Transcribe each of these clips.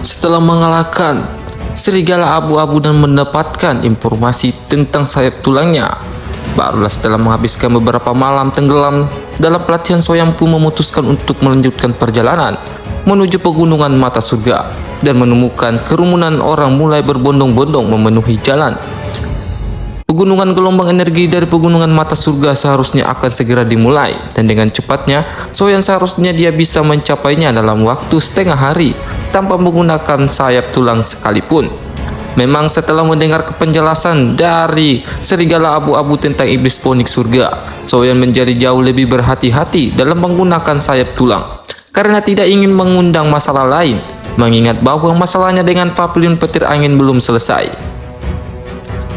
Setelah mengalahkan serigala abu-abu dan mendapatkan informasi tentang sayap tulangnya, barulah setelah menghabiskan beberapa malam tenggelam dalam pelatihan, Soyan pun memutuskan untuk melanjutkan perjalanan menuju pegunungan mata surga dan menemukan kerumunan orang mulai berbondong-bondong memenuhi jalan. Pegunungan gelombang energi dari pegunungan mata surga seharusnya akan segera dimulai, dan dengan cepatnya Soyan seharusnya dia bisa mencapainya dalam waktu setengah hari tanpa menggunakan sayap tulang sekalipun. Memang setelah mendengar penjelasan dari serigala abu-abu tentang iblis ponik surga, Soyan menjadi jauh lebih berhati-hati dalam menggunakan sayap tulang karena tidak ingin mengundang masalah lain, mengingat bahwa masalahnya dengan pavilion petir angin belum selesai.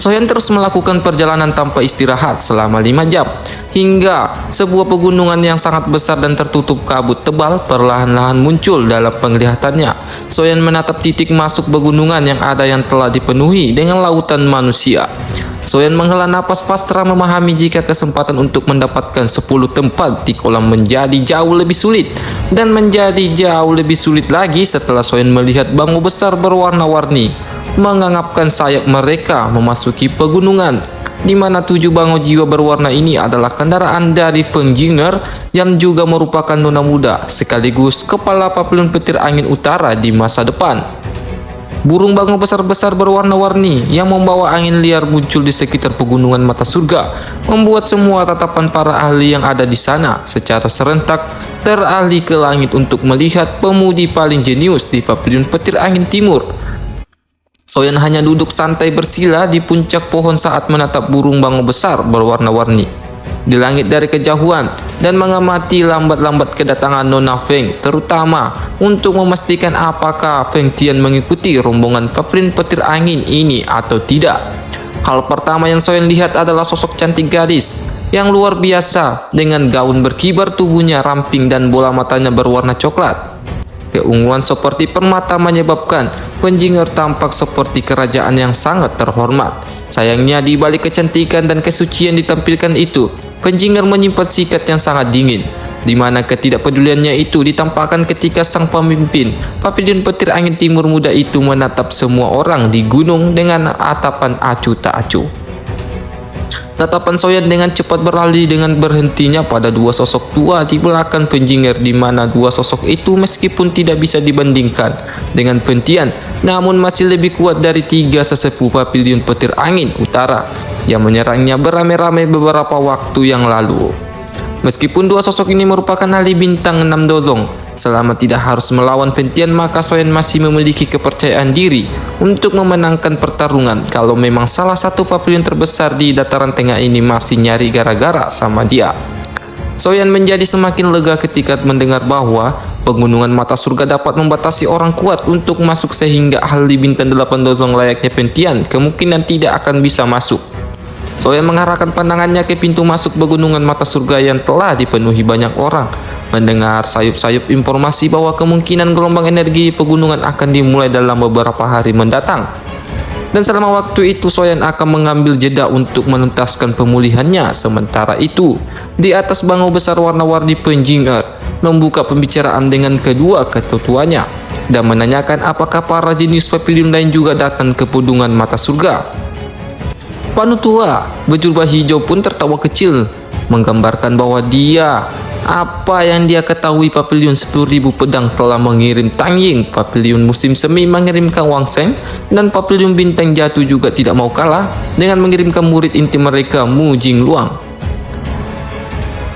Soyan terus melakukan perjalanan tanpa istirahat selama 5 jam hingga sebuah pegunungan yang sangat besar dan tertutup kabut tebal perlahan-lahan muncul dalam penglihatannya. Soyan menatap titik masuk pegunungan yang ada yang telah dipenuhi dengan lautan manusia. Soyan menghela napas pasrah, memahami jika kesempatan untuk mendapatkan 10 tempat di kolam menjadi jauh lebih sulit, dan menjadi jauh lebih sulit lagi setelah Soyan melihat bangau besar berwarna-warni mengangapkan sayap mereka memasuki pegunungan, di mana 7 bangau jiwa berwarna ini adalah kendaraan dari Feng Jing'er yang juga merupakan nona muda sekaligus kepala pavilion petir angin utara di masa depan. Burung bangau besar-besar berwarna-warni yang membawa angin liar muncul di sekitar pegunungan mata surga, membuat semua tatapan para ahli yang ada di sana secara serentak teralih ke langit untuk melihat pemudi paling jenius di pavilion petir angin timur. Soyan hanya duduk santai bersila di puncak pohon saat menatap burung bangau besar berwarna-warni di langit dari kejauhan dan mengamati lambat-lambat kedatangan Nona Feng, terutama untuk memastikan apakah Feng Tian mengikuti rombongan pavilion petir angin ini atau tidak. Hal pertama yang Soyan lihat adalah sosok cantik gadis yang luar biasa dengan gaun berkibar tubuhnya ramping dan bola matanya berwarna coklat. Keunggulan seperti permata menyebabkan Feng Jing'er tampak seperti kerajaan yang sangat terhormat. Sayangnya di balik kecantikan dan kesucian ditampilkan itu, Feng Jing'er menyimpan sikap yang sangat dingin, di mana ketidakpeduliannya itu ditampakkan ketika sang pemimpin pavilion petir angin timur muda itu menatap semua orang di gunung dengan atapan acuh tak acuh. Tatapan Soyan dengan cepat beralih dengan berhentinya pada 2 sosok tua di belakang Feng Jing'er, di mana 2 sosok itu meskipun tidak bisa dibandingkan dengan Feng Tian, namun masih lebih kuat dari 3 sesepuh pavilion petir angin utara yang menyerangnya beramai-ramai beberapa waktu yang lalu. Meskipun 2 sosok ini merupakan ahli bintang 6 dozong, selama tidak harus melawan Feng Tian, maka Soyan masih memiliki kepercayaan diri untuk memenangkan pertarungan kalau memang salah satu pavilion terbesar di dataran tengah ini masih nyari gara-gara sama dia. Soyan menjadi semakin lega ketika mendengar bahwa pegunungan mata surga dapat membatasi orang kuat untuk masuk, sehingga ahli bintang 8 dozong layaknya Feng Tian kemungkinan tidak akan bisa masuk. Soyan mengarahkan pandangannya ke pintu masuk pegunungan mata surga yang telah dipenuhi banyak orang. Mendengar sayup-sayup informasi bahwa kemungkinan gelombang energi pegunungan akan dimulai dalam beberapa hari mendatang, dan selama waktu itu Soyan akan mengambil jeda untuk menuntaskan pemulihannya. Sementara itu, di atas bangau besar warna-warni, Feng Jing'er membuka pembicaraan dengan kedua ketuanya dan menanyakan apakah para jenius pavilion lain juga datang ke pegunungan mata surga. Panutua berjubah hijau pun tertawa kecil, menggambarkan bahwa apa yang dia ketahui pavilion 10.000 pedang telah mengirim Tang Ying, pavilion musim semi mengirimkan Wang Sheng, dan pavilion bintang jatuh juga tidak mau kalah dengan mengirimkan murid inti mereka Mu Jingluang.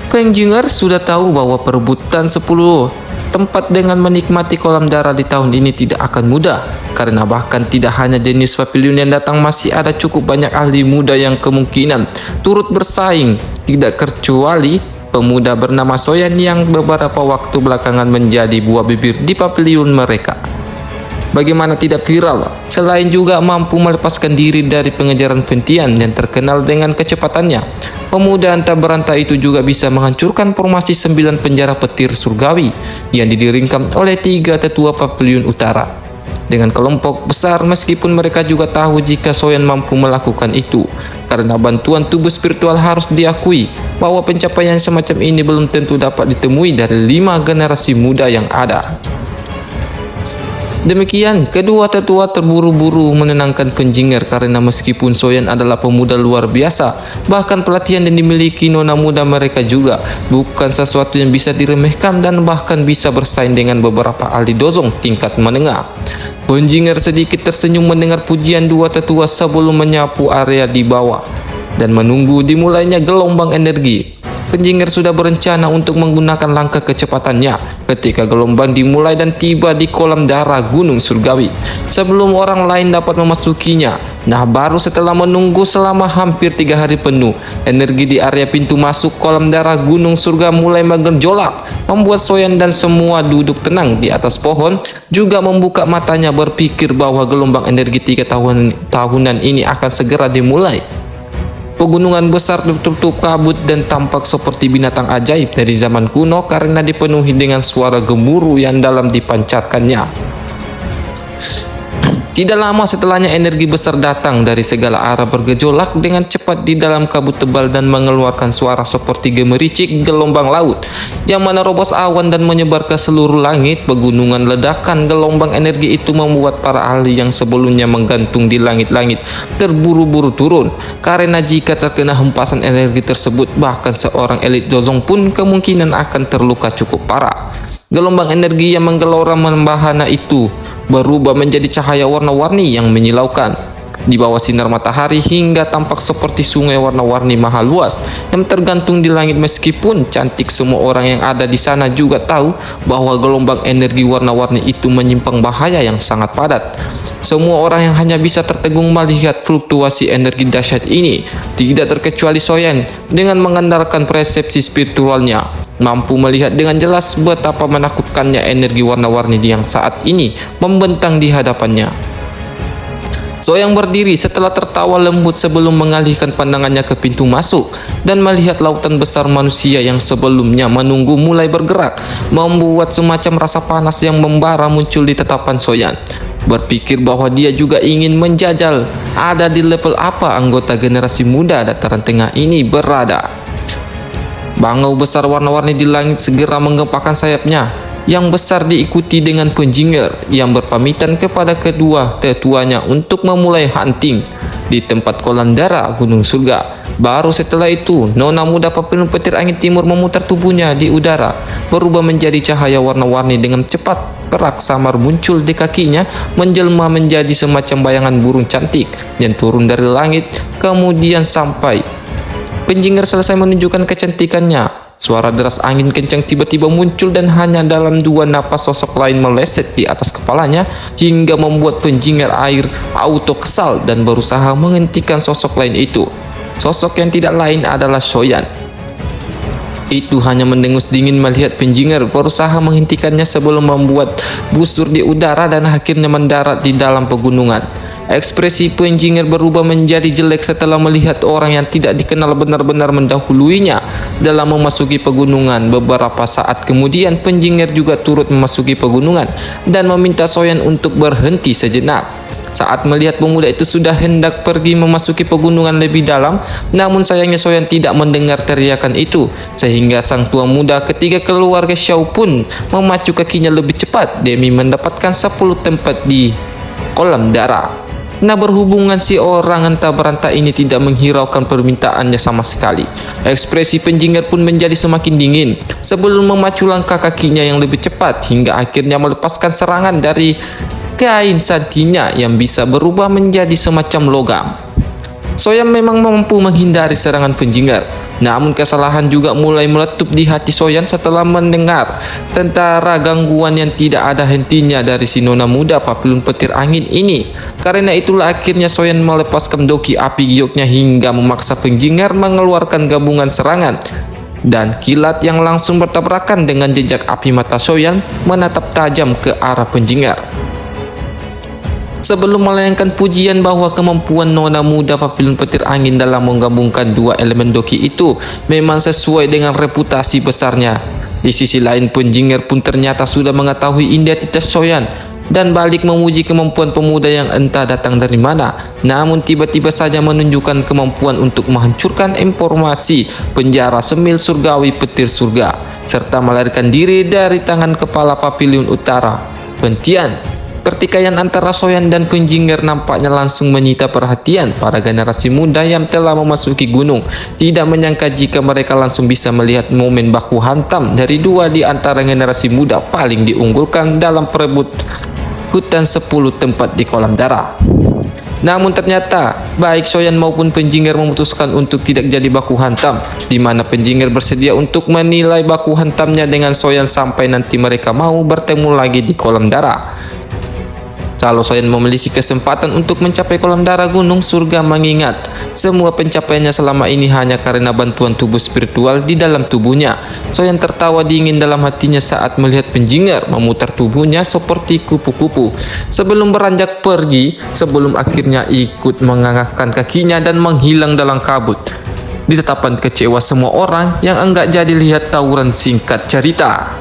Feng Jing'er sudah tahu bahwa perebutan 10 tempat dengan menikmati kolam darah di tahun ini tidak akan mudah, karena bahkan tidak hanya jenis pavilion yang datang, masih ada cukup banyak ahli muda yang kemungkinan turut bersaing, tidak kecuali pemuda bernama Soyan yang beberapa waktu belakangan menjadi buah bibir di pavilion mereka. Bagaimana tidak viral, selain juga mampu melepaskan diri dari pengejaran Feng Tian yang terkenal dengan kecepatannya, pemuda antah berantah itu juga bisa menghancurkan formasi 9 penjara petir surgawi yang didirikan oleh 3 tetua pavilion utara dengan kelompok besar. Meskipun mereka juga tahu jika Soyan mampu melakukan itu, karena bantuan tubuh spiritual, harus diakui bahwa pencapaian semacam ini belum tentu dapat ditemui dari 5 generasi muda yang ada. Demikian, kedua tetua terburu-buru menenangkan Penjinger karena meskipun Soyan adalah pemuda luar biasa, bahkan pelatihan yang dimiliki nona muda mereka juga bukan sesuatu yang bisa diremehkan dan bahkan bisa bersaing dengan beberapa ahli dozong tingkat menengah. Penjinger sedikit tersenyum mendengar pujian dua tetua sebelum menyapu area di bawah dan menunggu dimulainya gelombang energi. Penjinger sudah berencana untuk menggunakan langkah kecepatannya ketika gelombang dimulai dan tiba di kolam darah Gunung Surgawi sebelum orang lain dapat memasukinya. Nah, baru setelah menunggu selama hampir 3 hari penuh, energi di area pintu masuk kolam darah Gunung Surga mulai bergejolak, membuat Soyan dan semua duduk tenang di atas pohon juga membuka matanya berpikir bahwa gelombang energi 3 tahunan ini akan segera dimulai. Pegunungan besar tertutup kabut dan tampak seperti binatang ajaib dari zaman kuno karena dipenuhi dengan suara gemuruh yang dalam dipancarkannya. Tidak lama setelahnya energi besar datang dari segala arah bergejolak dengan cepat di dalam kabut tebal dan mengeluarkan suara seperti gemericik gelombang laut yang menerobos awan dan menyebar ke seluruh langit. Pegunungan ledakan gelombang energi itu membuat para ahli yang sebelumnya menggantung di langit-langit terburu-buru turun karena jika terkena hempasan energi tersebut bahkan seorang elit dozong pun kemungkinan akan terluka cukup parah. Gelombang energi yang menggelora membahana itu berubah menjadi cahaya warna-warni yang menyilaukan di bawah sinar matahari hingga tampak seperti sungai warna-warni maha luas yang tergantung di langit. Meskipun cantik, semua orang yang ada di sana juga tahu bahwa gelombang energi warna-warni itu menyimpang bahaya yang sangat padat. Semua orang yang hanya bisa tertegun melihat fluktuasi energi dahsyat ini, tidak terkecuali Soyan dengan mengandalkan persepsi spiritualnya, mampu melihat dengan jelas betapa menakutkannya energi warna-warni yang saat ini membentang di hadapannya. Soyan berdiri setelah tertawa lembut sebelum mengalihkan pandangannya ke pintu masuk dan melihat lautan besar manusia yang sebelumnya menunggu mulai bergerak, membuat semacam rasa panas yang membara muncul di tatapan Soyan. Berpikir bahwa dia juga ingin menjajal ada di level apa anggota generasi muda dataran tengah ini berada. Bangau besar warna-warni di langit segera menggempakkan sayapnya yang besar diikuti dengan Penjinger yang berpamitan kepada kedua tetuanya untuk memulai hunting di tempat kolam darah Gunung Surga. Baru setelah itu, nona muda Papilun Petir Angin Timur memutar tubuhnya di udara, berubah menjadi cahaya warna-warni dengan cepat. Perak samar muncul di kakinya, menjelma menjadi semacam bayangan burung cantik yang turun dari langit. Kemudian sampai Penjinger selesai menunjukkan kecantikannya, suara deras angin kencang tiba-tiba muncul dan hanya dalam 2 napas sosok lain meleset di atas kepalanya hingga membuat Penjinger air auto kesal dan berusaha menghentikan sosok lain itu. Sosok yang tidak lain adalah Soyan. Itu hanya mendengus dingin melihat Penjinger berusaha menghentikannya sebelum membuat busur di udara dan akhirnya mendarat di dalam pegunungan. Ekspresi Penjinger berubah menjadi jelek setelah melihat orang yang tidak dikenal benar-benar mendahuluinya dalam memasuki pegunungan. Beberapa saat kemudian Penjinger juga turut memasuki pegunungan dan meminta Soyan untuk berhenti sejenak. Saat melihat pemuda itu sudah hendak pergi memasuki pegunungan lebih dalam, namun sayangnya Soyan tidak mendengar teriakan itu, sehingga sang tua muda ketiga keluarga Xiao pun memacu kakinya lebih cepat demi mendapatkan 10 tempat di kolam darah. Nah, berhubungan si orang entah berantah ini tidak menghiraukan permintaannya sama sekali. Ekspresi Penjinger pun menjadi semakin dingin sebelum memacu langkah kakinya yang lebih cepat hingga akhirnya melepaskan serangan dari kain santinya yang bisa berubah menjadi semacam logam. Soyan memang mampu menghindari serangan Penjinger, namun kesalahan juga mulai meletup di hati Soyan setelah mendengar tentara gangguan yang tidak ada hentinya dari si nona muda Papilun Petir Angin ini. Karena itulah akhirnya Soyan melepaskan doki api gioknya hingga memaksa Penjinger mengeluarkan gabungan serangan. Dan kilat yang langsung bertabrakan dengan jejak api mata Soyan menatap tajam ke arah Penjinger. Sebelum melayangkan pujian bahwa kemampuan nona muda Papilun Petir Angin dalam menggabungkan 2 elemen doki itu memang sesuai dengan reputasi besarnya. Di sisi lain, Penjinger pun ternyata sudah mengetahui identitas Soyan dan balik memuji kemampuan pemuda yang entah datang dari mana, namun tiba-tiba saja menunjukkan kemampuan untuk menghancurkan informasi penjara semil surgawi petir surga serta melarikan diri dari tangan kepala Papilun Utara, Pentian. Pertikaian antara Soyan dan Penjinger nampaknya langsung menyita perhatian para generasi muda yang telah memasuki gunung. Tidak menyangka jika mereka langsung bisa melihat momen baku hantam dari dua di antara generasi muda paling diunggulkan dalam perebut hutan 10 tempat di kolam darah. Namun ternyata baik Soyan maupun Penjinger memutuskan untuk tidak jadi baku hantam, di mana Penjinger bersedia untuk menilai baku hantamnya dengan Soyan sampai nanti mereka mau bertemu lagi di kolam darah. Kalau Soyan memiliki kesempatan untuk mencapai kolam darah gunung surga, mengingat semua pencapaiannya selama ini hanya karena bantuan tubuh spiritual di dalam tubuhnya. Soyan tertawa dingin dalam hatinya saat melihat Penjinger memutar tubuhnya seperti kupu-kupu sebelum beranjak pergi, sebelum akhirnya ikut mengangkatkan kakinya dan menghilang dalam kabut. Di tatapan kecewa semua orang yang enggak jadi lihat tawuran singkat cerita.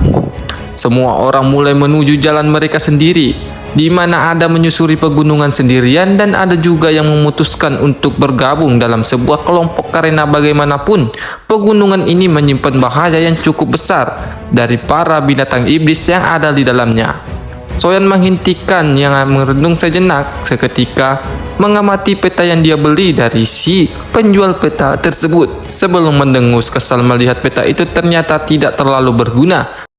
Semua orang mulai menuju jalan mereka sendiri, di mana ada menyusuri pegunungan sendirian dan ada juga yang memutuskan untuk bergabung dalam sebuah kelompok karena bagaimanapun pegunungan ini menyimpan bahaya yang cukup besar dari para binatang iblis yang ada di dalamnya. Soyan menghentikan yang merenung sejenak, seketika mengamati peta yang dia beli dari si penjual peta tersebut sebelum mendengus kesal melihat peta itu ternyata tidak terlalu berguna.